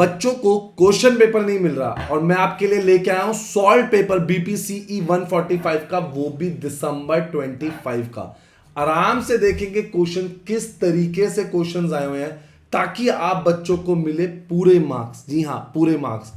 बच्चों को question paper नहीं मिल रहा और मैं आपके लिए लेके आया हूं सॉल्व पेपर बीपीसीई 145 का, वो भी दिसंबर 25 का। आराम से देखेंगे क्वेश्चन किस तरीके से क्वेश्चंस आए हुए हैं ताकि आप बच्चों को मिले पूरे मार्क्स। जी हां, पूरे मार्क्स।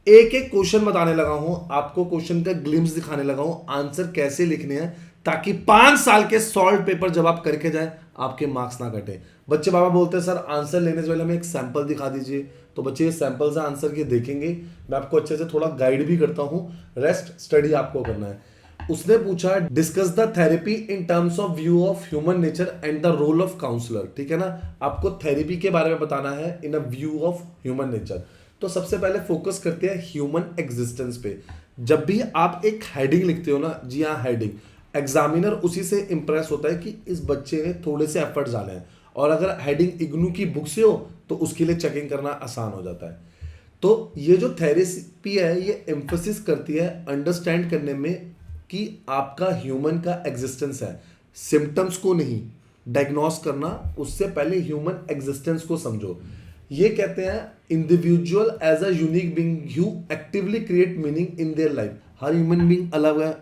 एक एक क्वेश्चन बताने लगा हूं आपको, क्वेश्चन का ग्लिम्स दिखाने लगा हूं, आंसर कैसे लिखने हैं ताकि 5 साल के सॉल्व पेपर जब आप करके जाएं आपके मार्क्स ना कटे। बच्चे बाबा बोलते हैं सर आंसर लेने से पहले हमें एक सैंपल दिखा दीजिए, तो बच्चे ये सैंपल से आंसर के देखेंगे, मैं आपको अच्छे से थोड़ा गाइड भी करता हूं, रेस्ट स्टडी आपको करना है। उसने पूछा discuss the therapy in terms of view of human nature and the role of counsellor. ठीक है ना, आपको थेरेपी के बारे में बताना है in a view of human nature. तो सबसे पहले फोकस करते हैं ह्यूमन एग्जिस्टेंस पे। जब भी आप एक हेडिंग लिखते हो ना, जी हाँ हेडिंग, एग्जामिनर उसी से इंप्रेस होता है कि इस बच्चे ने थोड़े से एफर्ट्स डाले हैं, और अगर हेडिंग इग्नू की बुक से हो तो उसके लिए चेकिंग करना आसान हो जाता है। तो ये जो थेरेपी है ये एम्फोसिस करती है अंडरस्टैंड करने में कि आपका ह्यूमन का एग्जिस्टेंस है, सिम्टम्स को नहीं डायग्नोस करना, उससे पहले ह्यूमन एग्जिस्टेंस को समझो। ये कहते हैं individual as a unique being you actively create meaning in their life. हर ह्यूमन बीइंग अलग है,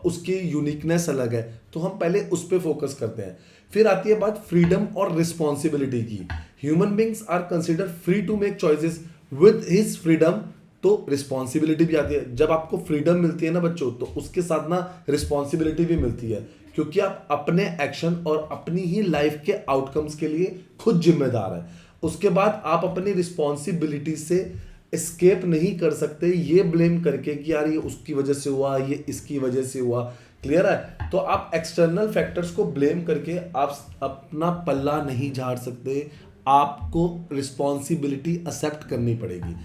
उसकी यूनिकनेस अलग है, तो हम पहले उस पर फोकस करते हैं। फिर आती है बात फ्रीडम और रिस्पॉन्सिबिलिटी की। Human beings are consider free to make choices with his freedom, तो रिस्पॉन्सिबिलिटी भी आती है। जब आपको फ्रीडम मिलती है ना बच्चों, तो उसके साथ ना रिस्पॉन्सिबिलिटी भी मिलती है, क्योंकि आप अपने एक्शन और अपनी ही लाइफ के आउटकम्स के लिए खुद जिम्मेदार हैं। उसके बाद आप अपनी रिस्पॉन्सिबिलिटी से एस्केप नहीं कर सकते ये ब्लेम करके कि यार ये उसकी वजह से हुआ, ये इसकी वजह से हुआ। क्लियर है? तो आप एक्सटर्नल फैक्टर्स को ब्लेम करके आप अपना पल्ला नहीं झाड़ सकते, आपको रिस्पॉन्सिबिलिटी एक्सेप्ट करनी पड़ेगी।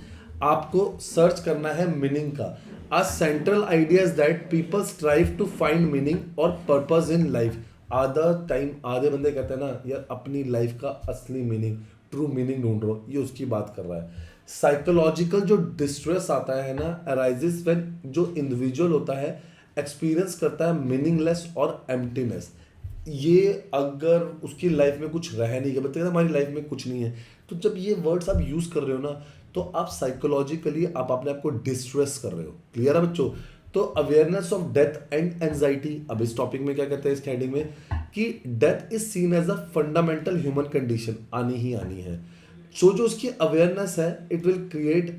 आपको सर्च करना है मीनिंग का। A central idea is that people strive to find meaning और पर्पस इन लाइफ। आधे बंदे कहते हैं ना यार अपनी लाइफ का असली मीनिंग, ट्रू मीनिंग ढूंढ रहे हो, ये उसकी बात कर रहा है। साइकोलॉजिकल जो डिस्ट्रेस आता है ना अराइजेस व्हेन जो इंडिविजुअल होता है एक्सपीरियंस करता है मीनिंगलेस और एम्प्टीनेस। ये अगर उसकी लाइफ में कुछ रह नहीं गया, बताइए हमारी लाइफ में कुछ नहीं है, तो जब ये वर्ड्स आप यूज कर रहे हो ना तो आप साइकोलॉजिकली आप अपने आप को डिस्ट्रेस कर रहे हो। क्लियर है बच्चों? तो awareness of death and anxiety. अब इस टॉपिक में क्या कहते हैं इस हेडिंग में कि death is seen as a fundamental human condition, आनी ही आनी है। सो जो उसकी अवेयरनेस है it will create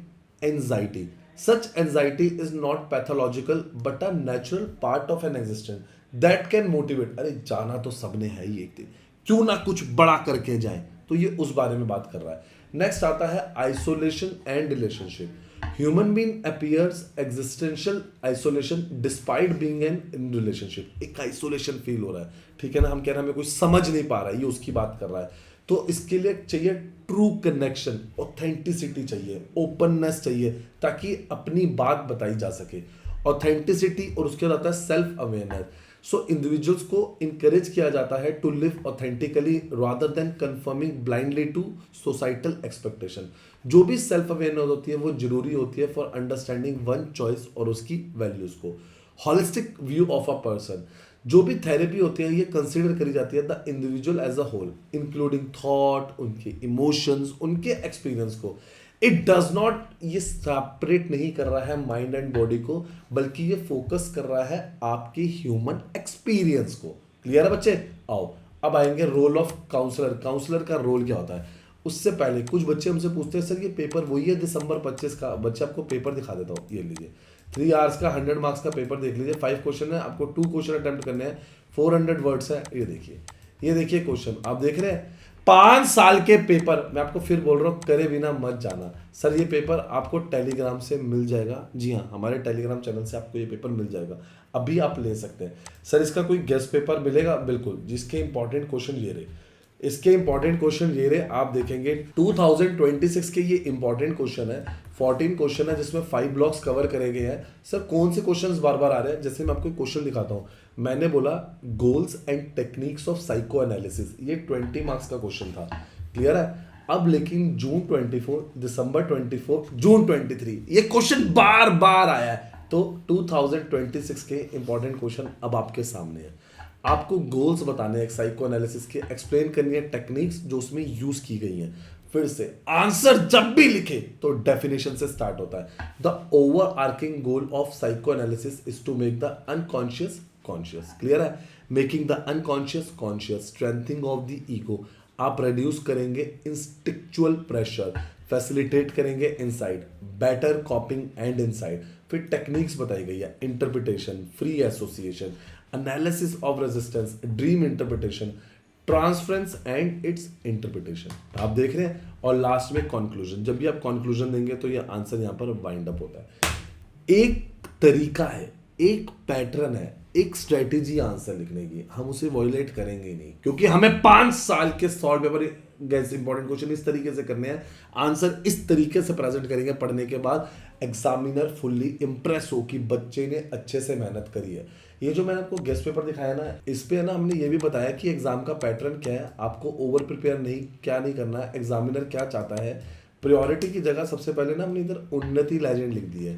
anxiety. Such anxiety is not pathological but a natural part of an existence that can motivate. अरे जाना तो सबने है ही एक दिन, क्यों ना कुछ बड़ा करके जाए, तो ये उस बारे में बात कर रहा है। नेक्स्ट आता है isolation and relationship. Human being appears existential isolation despite being in relationship. एक आइसोलेशन फील हो रहा है, ठीक है ना, हम कह रहे हैं हमें कोई समझ नहीं पा रहा है, ये उसकी बात कर रहा है। तो इसके लिए चाहिए ट्रू कनेक्शन, ऑथेंटिसिटी चाहिए, ओपननेस चाहिए, ताकि अपनी बात बताई जा सके। ऑथेंटिसिटी और उसके बाद आता है सेल्फ अवेयरनेस। सो इंडिविजुअल्स को इंकरेज किया जाता है to live authentically rather than conforming blindly to societal expectation. जो भी सेल्फ अवेयरनेस होती है वो जरूरी होती है फॉर अंडरस्टैंडिंग वन चॉइस और उसकी वैल्यूज को। Holistic view of a person. जो भी थेरेपी होती है ये कंसिडर करी जाती है the individual as a whole, including thought, उनके इमोशंस, उनके एक्सपीरियंस को। इट डज नॉट, ये सेपरेट नहीं कर रहा है माइंड एंड बॉडी को, बल्कि ये फोकस कर रहा है आपके ह्यूमन एक्सपीरियंस को। क्लियर है बच्चे? आओ अब आएंगे रोल ऑफ काउंसलर। काउंसलर का रोल क्या होता है उससे पहले कुछ बच्चे हमसे पूछते हैं सर ये पेपर वही है दिसंबर 25 का। बच्चे आपको पेपर दिखा देता हूँ, ये लीजिए 3 आवर्स का 100 मार्क्स का पेपर देख लीजिए। 5 क्वेश्चन है, आपको 2 क्वेश्चन अटेम्प्ट करने हैं, 400 वर्ड्स है। ये देखिए क्वेश्चन आप देख रहे हैं। 5 साल के पेपर, मैं आपको फिर बोल रहा हूँ करे बिना मत जाना। सर ये पेपर आपको टेलीग्राम से मिल जाएगा। जी हाँ, हमारे टेलीग्राम चैनल से आपको ये पेपर मिल जाएगा, अभी आप ले सकते हैं। सर इसका कोई गेस्ट पेपर मिलेगा? बिल्कुल, जिसके इंपॉर्टेंट क्वेश्चन ये रहे, इसके इंपॉर्टेंट क्वेश्चन ये रहे, आप देखेंगे 2026 के ये इंपॉर्टेंट क्वेश्चन है। 14 क्वेश्चन है जिसमें 5 ब्लॉक्स कवर करे गए हैं। सर कौन से क्वेश्चंस बार बार आ रहे हैं? जैसे मैं आपको क्वेश्चन दिखाता हूं, मैंने बोला goals and techniques of psycho analysis, ये 20 मार्क्स का क्वेश्चन था। क्लियर है? अब लेकिन जून 24, दिसंबर 24, जून 23 ये क्वेश्चन बार बार आया है। तो 2026 के इंपॉर्टेंट क्वेश्चन अब आपके सामने है। आपको गोल्स बताने हैं साइको एनालिसिस के, एक्सप्लेन करनी है टेक्निक्स जो उसमें यूज की गई हैं। फिर से आंसर जब भी लिखे तो डेफिनेशन से स्टार्ट होता है। The overarching goal of psychoanalysis is to make the unconscious conscious. Clear है? Making the unconscious conscious, strengthening of the ego. आप रिड्यूस करेंगे इंस्टिक्चुअल प्रेशर, फैसिलिटेट करेंगे insight, better coping and insight. फिर techniques बताई गई है, interpretation, free association, analysis of resistance, dream interpretation, transference and its interpretation. आप देख रहे हैं। और लास्ट में कंक्लूजन। जब भी आप कंक्लूजन देंगे तो ये आंसर यहां पर वाइंड अप होता है। एक तरीका है, एक पैटर्न है, एक स्ट्रेटेजी आंसर लिखने की, हम उसे वॉयलेट करेंगे नहीं, क्योंकि हमें 5 साल के solve paper gas important question इस तरीके से करने हैं, आंसर इस तरीके से प्रेजेंट करेंगे पढ़ने के बाद एग्जामिनर फुल्ली इंप्रेस हो कि बच्चे ने अच्छे से मेहनत करी है। ये जो मैंने आपको गेस्ट पेपर दिखाया ना, इस पे है ना हमने ये भी बताया कि एग्जाम का पैटर्न क्या है, आपको ओवर प्रिपेयर नहीं करना है, एग्जामिनर क्या चाहता है। प्रायोरिटी की जगह सबसे पहले ना हमने इधर उन्नति लेजेंड लिख दी है।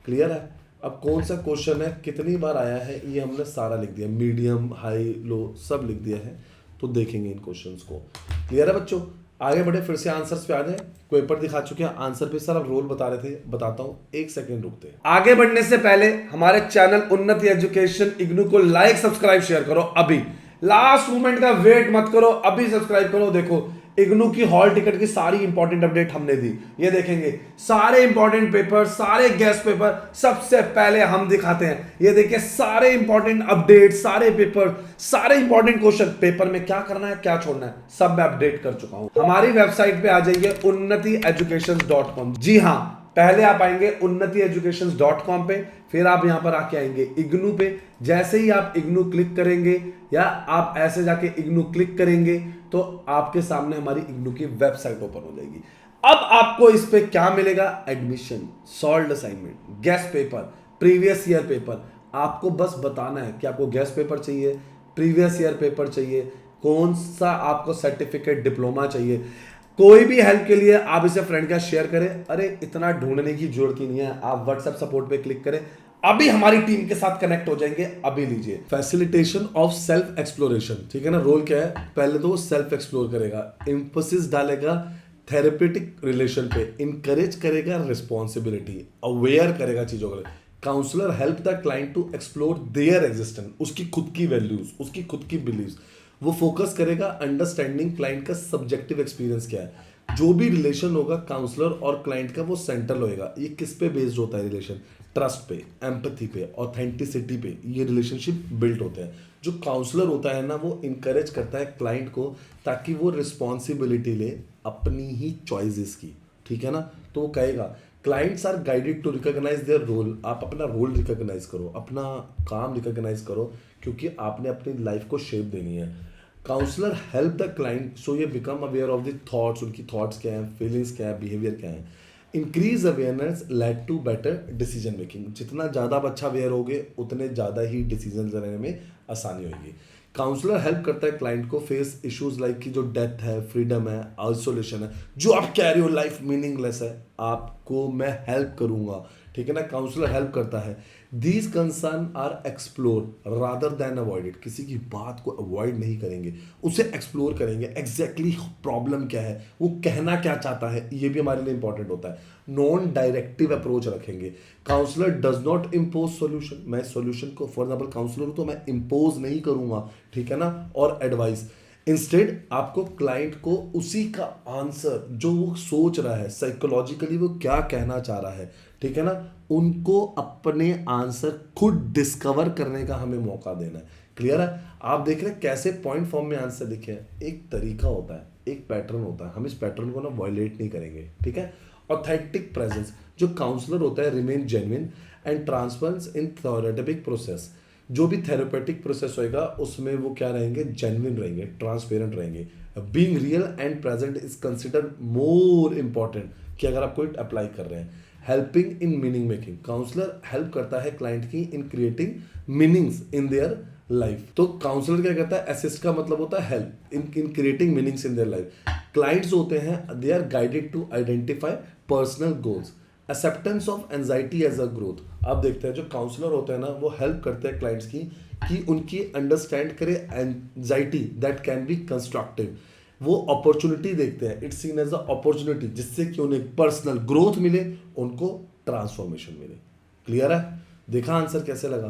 क्लियर है? अब कौन सा क्वेश्चन है, कितनी बार आया है, ये हमने सारा लिख दिया, मीडियम हाई लो सब लिख दिया है। तो देखेंगे इन क्वेश्चंस को। क्लियर है बच्चों? आगे बढ़े, फिर से आंसर्स पे आ जाए। पेपर दिखा चुके हैं, आंसर पे सर अब रोल बता रहे थे, बताता हूं, एक सेकंड रुकते हैं। आगे बढ़ने से पहले हमारे चैनल उन्नति एजुकेशन इग्नू को लाइक सब्सक्राइब शेयर करो अभी, लास्ट मोमेंट का वेट मत करो, अभी सब्सक्राइब करो। देखो इग्नू की हॉल टिकट की सारी इंपॉर्टेंट अपडेट हमने दी, ये देखेंगे सारे इंपॉर्टेंट पेपर, सारे गेस्ट पेपर सबसे पहले हम दिखाते हैं। ये देखिए सारे इंपॉर्टेंट अपडेट, सारे पेपर, सारे इंपॉर्टेंट क्वेश्चन, पेपर में क्या करना है क्या छोड़ना है सब मैं अपडेट कर चुका हूं। हमारी वेबसाइट पे आ जाइए unnatieducations.com। जी हां, पहले आप आएंगे unnatieducations.com पे, फिर आप यहां पर आके आएंगे इग्नू पे। जैसे ही आप इग्नू क्लिक करेंगे या आप ऐसे जाके इग्नू क्लिक करेंगे तो आपके सामने हमारी इग्नू की वेबसाइट ओपन हो जाएगी। अब आपको इस पे क्या मिलेगा? Admission, solved assignment, guest paper, previous year paper. आपको बस बताना है कि आपको गेस्ट पेपर चाहिए, प्रीवियस ईयर पेपर चाहिए, कौन सा आपको सर्टिफिकेट डिप्लोमा चाहिए। कोई भी हेल्प के लिए आप इसे फ्रेंड का शेयर करें। अरे इतना ढूंढने की जरूरत ही नहीं है, आप व्हाट्सएप सपोर्ट पे क्लिक करें, अभी हमारी टीम के साथ कनेक्ट हो जाएंगे। अभी लीजिए फैसिलिटेशन ऑफ सेल्फ एक्सप्लोरेशन। ठीक है ना? रोल क्या है? पहले तो वो सेल्फ एक्सप्लोर करेगा, इंफोसिस डालेगा थेरेपेटिक रिलेशन पे, इनकरेज करेगा रिस्पॉन्सिबिलिटी, अवेयर करेगा चीजों को। Counsellor help the client to explore their existence, उसकी खुद की वैल्यूज, उसकी खुद की बिलीव्स। वो फोकस करेगा अंडरस्टैंडिंग क्लाइंट का सब्जेक्टिव एक्सपीरियंस क्या है। जो भी रिलेशन होगा काउंसलर और क्लाइंट का वो सेंट्रल होएगा। ये किस पे बेस्ड होता है रिलेशन? ट्रस्ट पे, एम्पैथी पे, ऑथेंटिसिटी पे ये रिलेशनशिप बिल्ड होते हैं। जो काउंसलर होता है ना वो इनकरेज करता है क्लाइंट को ताकि वो रिस्पॉन्सिबिलिटी ले अपनी ही चॉइसेस की। ठीक है ना? तो वो कहेगा clients are guided to recognise their role. आप अपना रोल रिकॉग्नाइज करो, अपना काम रिकॉग्नाइज करो, क्योंकि आपने अपनी लाइफ को शेप देनी है। Counsellor help the client so ये become aware of the thoughts, उनकी थॉट्स क्या है, फीलिंग्स क्या है, बिहेवियर क्या है। Increase awareness led to better decision making. जितना ज़्यादा आप अच्छा अवेयर होगे उतने ज़्यादा ही डिसीजन लेने में आसानी होगी। काउंसलर हेल्प करता है क्लाइंट को फेस इश्यूज लाइक कि जो डेथ है, फ्रीडम है, आइसोलेशन है, जो आप कह रहे हो लाइफ मीनिंगलेस है, आपको मैं हेल्प करूंगा। ठीक है ना? काउंसलर हेल्प करता है। These concern are explore rather than avoided. किसी की बात को अवॉइड नहीं करेंगे, उसे एक्सप्लोर करेंगे। एग्जैक्टली प्रॉब्लम क्या है, वो कहना क्या चाहता है, ये भी हमारे लिए इंपॉर्टेंट होता है। नॉन डायरेक्टिव अप्रोच रखेंगे। Counsellor does not impose solution. मैं सोल्यूशन को, फॉर एग्जाम्पल काउंसलर हूं तो मैं इम्पोज नहीं करूंगा। ठीक है ना? और एडवाइस, इंस्टेड आपको क्लाइंट को उसी का आंसर जो वो सोच रहा है, साइकोलॉजिकली वो क्या कहना चाह रहा है, ठीक है ना, उनको अपने आंसर खुद डिस्कवर करने का हमें मौका देना है। क्लियर है? आप देख रहे हैं कैसे पॉइंट फॉर्म में आंसर लिखे हैं। एक तरीका होता है, एक पैटर्न होता है, हम इस पैटर्न को ना वॉयलेट नहीं करेंगे। ठीक है? ऑथेंटिक प्रेजेंस, जो काउंसलर होता है remain genuine and transparent in therapeutic process. जो भी थेरेपेटिक प्रोसेस होएगा उसमें वो क्या रहेंगे? जेन्युइन रहेंगे, ट्रांसपेरेंट रहेंगे। Being real and present is considered more important कि अगर आप कोई अप्लाई कर रहे हैं। Helping in meaning making, counsellor help करता है क्लाइंट की in creating meanings in their life. तो काउंसलर क्या करता है? असिस्ट का मतलब होता है help in creating meanings in their life. Clients होते हैं they are guided to identify personal goals, acceptance of anxiety as a growth. आप देखते हैं जो काउंसलर होते हैं ना वो हेल्प करते हैं क्लाइंट्स की कि उनकी अंडरस्टैंड करे anxiety that can be constructive. वो अपॉर्चुनिटी देखते हैं, it's seen as a opportunity, जिससे कि उन्हें पर्सनल ग्रोथ मिले, उनको ट्रांसफॉर्मेशन मिले। क्लियर है? देखा आंसर कैसे लगा?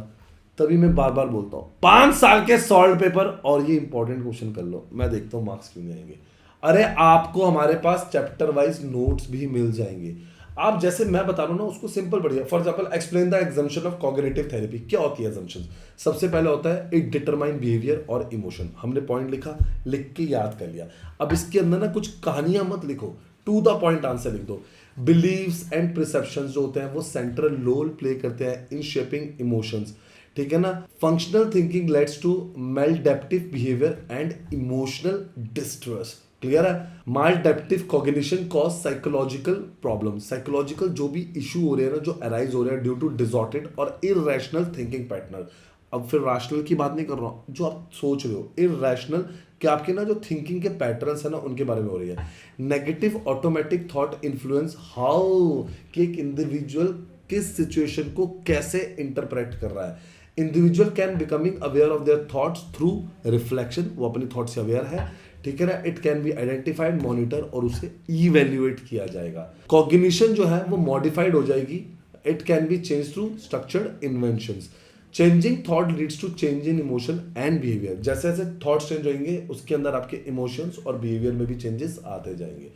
तभी मैं बार बार बोलता हूं 5 साल के सॉल्व पेपर और ये इंपॉर्टेंट क्वेश्चन कर लो, मैं देखता हूं मार्क्स क्यों नहीं आएंगे। अरे आपको हमारे पास चैप्टर वाइज नोट्स भी मिल जाएंगे। आप जैसे मैं बता रहा हूं ना उसको सिंपल बढ़िया। For example explain the exemption of cognitive therapy. क्या होती है एग्जम्पशन? सबसे पहले होता है इट डिटरमाइन बिहेवियर और इमोशन। हमने पॉइंट लिखा, लिख के याद कर लिया। अब इसके अंदर ना कुछ कहानियां मत लिखो, टू द पॉइंट आंसर लिख दो। बिलीव्स एंड परसेप्शंस जो होते हैं वो सेंट्रल रोल प्ले करते हैं इन शेपिंग इमोशंस। ठीक है ना? Functional thinking leads to maladaptive behaviour and emotional distress. Clear है? Maladaptive cognition cause psychological problem. Psychological जो भी इशू हो रहे हैं ना, जो अराइज हो रहे हैं ड्यू टू डिसऑर्डेड और इररेशनल थिंकिंग पैटर्न। अब फिर रैशनल की बात नहीं कर रहा हूं, जो आप सोच रहे हो इररेशनल, कि आपके ना जो थिंकिंग के पैटर्न्स है ना उनके बारे में हो रही है। Negative automatic thought influence how, कि एक इंडिविजुअल किस सिचुएशन को कैसे इंटरप्रेट कर रहा है। Individual can becoming aware of their thoughts through reflection, वो अपनी थॉट से अवेयर है। ठीक है ना? It can be identified, monitor और उसे इवेल्युएट किया जाएगा। कॉग्निशन जो है वो मॉडिफाइड हो जाएगी। It can be change through structured inventions. Changing thought leads to change in emotion and behaviour. जैसे जैसे थॉट्स चेंज होंगे उसके अंदर आपके इमोशंस और बिहेवियर में भी चेंजेस आते जाएंगे।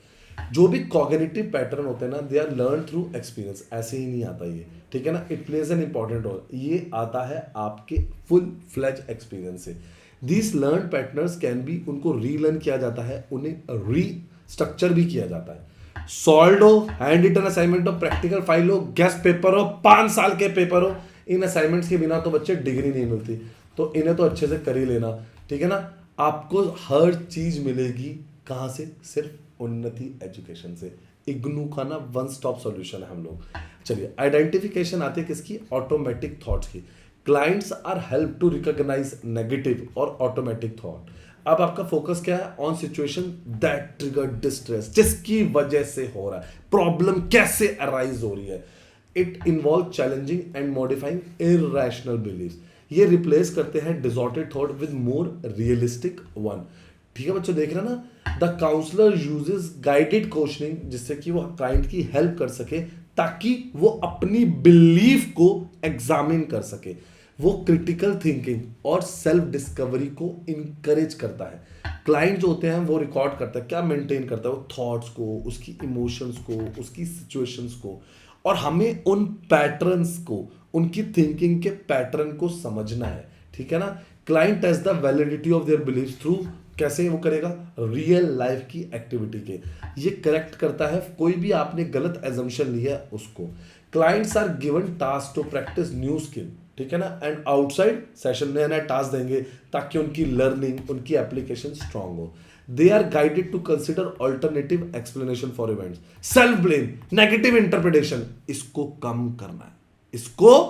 जो भी कॉग्निटिव पैटर्न होते हैं ना, they are learn through experience. ऐसे ही नहीं आता ये, ठीक है ना? It plays an important role. ये आता है आपके फुल फ्लेज एक्सपीरियंस से। These learn patterns can be, उनको रीलर्न किया जाता है, उन्हें रीस्ट्रक्चर भी किया जाता है। सॉल्व हो, हैंड रिटन असाइनमेंट हो, प्रैक्टिकल फाइल हो, गेस्ट पेपर हो, 5 साल के पेपर हो, इन असाइनमेंट्स के बिना तो बच्चे डिग्री नहीं मिलती, तो इन्हें तो अच्छे से कर ही लेना। ठीक है ना? आपको हर चीज मिलेगी कहां से? सिर्फ उन्नति एजुकेशन से। इग्नू का ना वन स्टॉप सॉल्यूशन है हम लोग। चलिए, आइडेंटिफिकेशन आती है किसकी? ऑटोमेटिक थॉट्स की। Clients are help to recognise negative और ऑटोमेटिक थॉट। अब आपका फोकस क्या है? On situation that trigger distress, जिसकी वजह से हो रहा है, प्रॉब्लम कैसे अराइज हो रही है। It involve challenging and modifying irrational beliefs. ये रिप्लेस करते हैं disordered thought with more realistic one. ठीक है बच्चों, देख रहे हैं ना? The counsellor uses guided questioning, जिससे कि वो क्लाइंट की हेल्प कर सके, ताकि वो अपनी बिलीफ को एग्जामिन कर सके। वो क्रिटिकल थिंकिंग और सेल्फ डिस्कवरी को इनकरेज करता है। क्लाइंट जो होते हैं वो रिकॉर्ड करता है, क्या मेंटेन करता है? वो थॉट्स को, उसकी इमोशंस को, उसकी सिचुएशंस को, और हमें उन पैटर्न्स को, उनकी थिंकिंग के पैटर्न को समझना है। ठीक है ना? Client test the validity of their belief through, कैसे वो करेगा? रियल लाइफ की एक्टिविटी के। ये करेक्ट करता है कोई भी आपने गलत एजम्पशन लिया है उसको। Clients are given task to practise new skill. ठीक है ना? एंड आउटसाइड सेशन नया नया टास्क देंगे ताकि उनकी लर्निंग, उनकी एप्लीकेशन स्ट्रांग हो। They are guided to consider alternative explanation for events. Self blame, negative interpretation, इसको कम करना है, इसको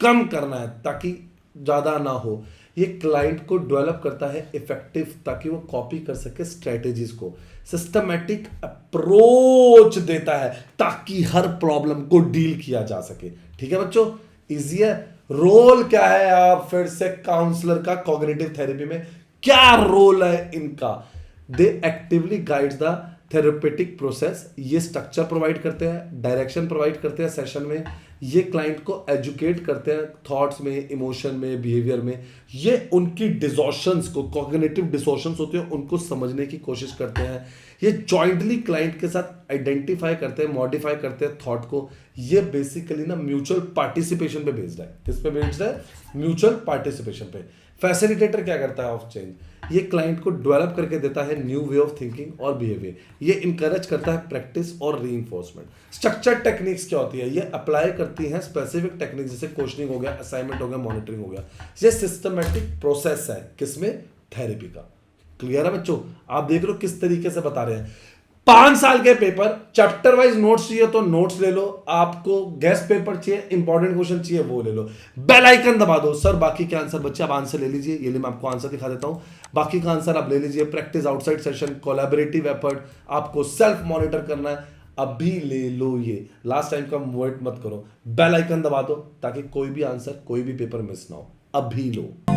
कम करना है ताकि ज्यादा ना हो। ये क्लाइंट को डेवलप करता है इफेक्टिव, ताकि वो कॉपी कर सके स्ट्रेटेजीज को। सिस्टमैटिक अप्रोच देता है ताकि हर प्रॉब्लम को डील किया जा सके। ठीक है बच्चों? इजी है। रोल क्या है? आप फिर से काउंसलर का कॉग्निटिव थेरेपी में क्या रोल है इनका? They actively guides the therapeutic process. ये स्ट्रक्चर प्रोवाइड करते हैं, डायरेक्शन प्रोवाइड करते हैं सेशन में। ये क्लाइंट को एजुकेट करते हैं थॉट्स में, इमोशन में, बिहेवियर में। ये उनकी डिसऑर्शंस को, कॉग्निटिव डिसऑर्शंस होते हैं, उनको समझने की कोशिश करते हैं। ये जॉइंटली क्लाइंट के साथ आइडेंटिफाई करते हैं, मॉडिफाई करते हैं थॉट को। ये बेसिकली ना म्यूचुअल पार्टिसिपेशन पे बेस्ड है। किस पे बेस्ड है? म्यूचुअल पार्टिसिपेशन पे। फैसिलिटेटर क्या करता है ऑफ चेंज? ये क्लाइंट को डेवलप करके देता है न्यू वे ऑफ थिंकिंग और बिहेवियर। ये इंकरेज करता है प्रैक्टिस और रीइंफोर्समेंट। स्ट्रक्चर्ड टेक्निक्स क्या होती है? ये अप्लाई करती हैं स्पेसिफिक टेक्निक, जैसे क्वेश्चनिंग हो गया, असाइनमेंट हो गया, मॉनिटरिंग हो गया। ये सिस्टमैटिक प्रोसेस है किसमें? थेरेपी का। क्लियर है बच्चों? आप देख लो किस तरीके से बता रहे हैं। 5 साल के पेपर, चैप्टर वाइज नोट्स चाहिए तो नोट्स ले लो, आपको गेस्ट पेपर चाहिए, इंपॉर्टेंट क्वेश्चन चाहिए वो ले लो। बेल आइकन दबा दो। सर बाकी के आंसर बच्चे आप आंसर ले लीजिए, ये मैं आपको आंसर दिखा देता हूं। बाकी का आंसर आप ले लीजिए। Practice outside session, collaborative effort, आपको सेल्फ मॉनिटर करना है, अभी ले लो। ये लास्ट टाइम का वेट मत करो, बेल आइकन दबा दो ताकि कोई भी आंसर, कोई भी पेपर मिस ना हो। अभी लो।